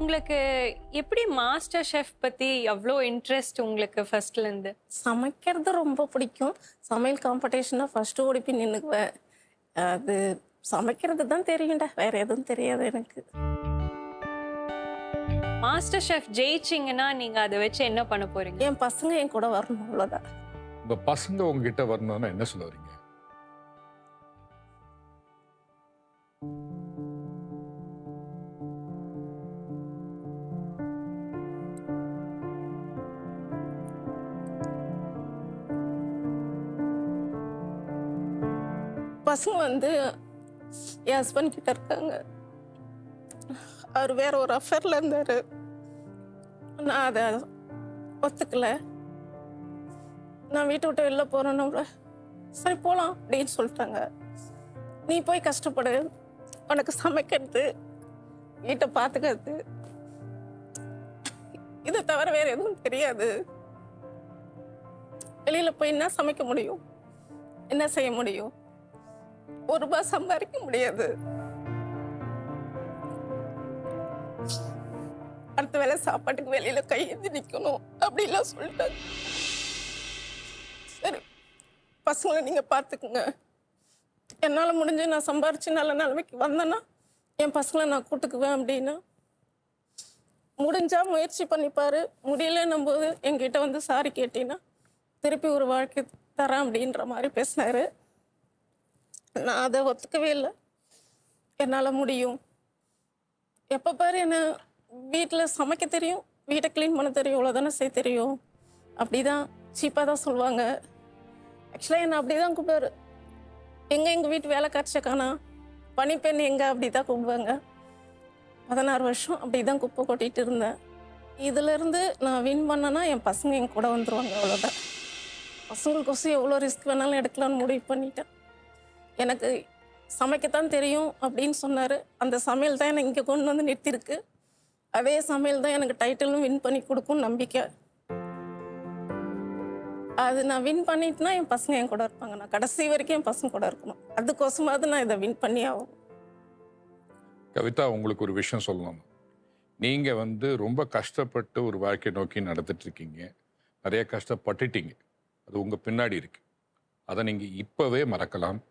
உங்களுக்கு எப்படி master chef பத்தி அவ்வளோ இன்ட்ரெஸ்ட் உங்களுக்கு ஃபர்ஸ்ட்ல இருந்து? சமைக்கிறது ரொம்ப பிடிக்கும். சமையல் காம்படிஷன்னா ஃபர்ஸ்ட்டு ஓடி போய் நின்னுக்குவேன். அது சமைக்கிறது தான் தெரியும்டா. வேற எதுவும் தெரியாது எனக்கு. மாஸ்டர் ஷெஃப் ஜெயிச்சீங்கன்னா நீங்க அதை வச்சு என்ன பண்ண போறீங்க? என் பசங்க என் கூட வரணும் அவ்வளோதான். உங்க பசங்க உங்ககிட்ட வரணும்னா என்ன சொல்ல வரீங்க? பசங்க வந்து என் ஹஸ்பண்ட் கிட்ட இருக்காங்க. அவர் வேற ஒரு அஃபேர்ல இருந்தாரு. நான் அதை ஒத்துக்கல. நான் வீட்டை விட்டு வெளில போறேன்னு கூட, சரி போகலாம் அப்படின்னு சொல்லிட்டாங்க. நீ போய் கஷ்டப்படு, உனக்கு சமைக்கிறது, வீட்டை பார்த்துக்கிறது, இதை தவிர வேற எதுவும் தெரியாது. வெளியில போய் என்ன சமைக்க முடியும், என்ன செய்ய முடியும்? ₹1 சம்பாதிக்க முடியாது. அடுத்த வேளை சாப்பாட்டுக்கு வெளியில கையெழுந்து நிக்கணும் அப்படிலாம் சொல்லிட்டாங்க. சரி பசங்களை நீங்க பாத்துக்குங்க, என்னால முடிஞ்சு நான் சம்பாரிச்சு நல்ல நிலைமைக்கு வந்தேன்னா என் பசங்களை நான் கூட்டுக்குவேன் அப்படின்னா, முடிஞ்சா முயற்சி பண்ணிப்பாரு, முடியலன்னும் போது என்கிட்ட வந்து சாரி கேட்டீங்கன்னா திருப்பி ஒரு வாழ்க்கை தரேன் அப்படின்ற மாதிரி பேசினாரு. நான் அதை ஒத்துக்கவே இல்லை. என்னால் முடியும், எப்போ பாரு என்ன வீட்டில் சமைக்க தெரியும், வீட்டை க்ளீன் பண்ண தெரியும், இவ்வளோதானே செய்ய தெரியும், அப்படி தான் சீப்பாக தான் சொல்லுவாங்க. ஆக்சுவலாக என்னை அப்படி தான் கூப்பிடுவார். எங்கள் வீட்டு வேலை காய்ச்சக்கானா பனிப்பெண் எங்கே அப்படி தான் கூப்பிடுவாங்க. 16 வருஷம் அப்படி தான் குப்பை கொட்டிகிட்டு இருந்தேன். இதிலேருந்து நான் வின் பண்ணேன்னா என் பசங்க என் கூட வந்துடுவாங்க, அவ்வளோதான். பசங்களுக்கோசம் எவ்வளோ ரிஸ்க் வேணாலும் எடுக்கலான்னு முடிவு பண்ணிட்டேன். எனக்கு சமைக்கத்தான் தெரியும் அப்படின்னு சொன்னார். அந்த சமையல் தான் எனக்கு இங்கே கொண்டு வந்து நிறுத்திருக்கு. அதே சமையல் தான் எனக்கு டைட்டிலும் வின் பண்ணி கொடுக்கும் நம்பிக்கை. அது நான் வின் பண்ணிட்டுனா என் பசங்க என் கூட இருப்பாங்க. நான் கடைசி வரைக்கும் என் பசங்க கூட இருக்கணும். அதுக்கோசமாவது நான் இதை வின் பண்ணி ஆகும். கவிதா, உங்களுக்கு ஒரு விஷயம் சொல்லணும். நீங்கள் ரொம்ப கஷ்டப்பட்டு ஒரு வாழ்க்கையை நோக்கி நடந்துட்டு இருக்கீங்க. நிறைய கஷ்டப்பட்டுட்டீங்க. அது உங்கள் பின்னாடி இருக்கு. அதை நீங்கள் இப்போவே மறக்கலாம்.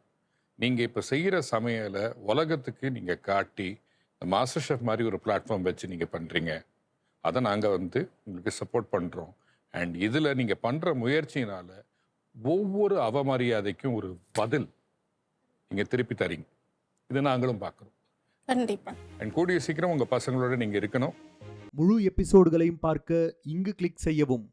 நீங்கள் இப்போ செய்கிற சமையலை உலகத்துக்கு நீங்கள் காட்டி மாஸ்டர் ஷெஃப் மாதிரி ஒரு பிளாட்ஃபார்ம் வச்சு நீங்கள் பண்ணுறீங்க. அதை நாங்கள் உங்களுக்கு சப்போர்ட் பண்ணுறோம். அண்ட் இதில் நீங்கள் பண்ணுற முயற்சியினால் ஒவ்வொரு அவமரியாதைக்கும் ஒரு பதில் நீங்கள் திருப்பி தரீங்க. இதை நாங்களும் பார்க்குறோம். கண்டிப்பாக. அண்ட் கூடிய சீக்கிரம் உங்கள் பசங்களோட நீங்கள் இருக்கணும். முழு எபிசோடுகளையும் பார்க்க இங்கு கிளிக் செய்யவும்.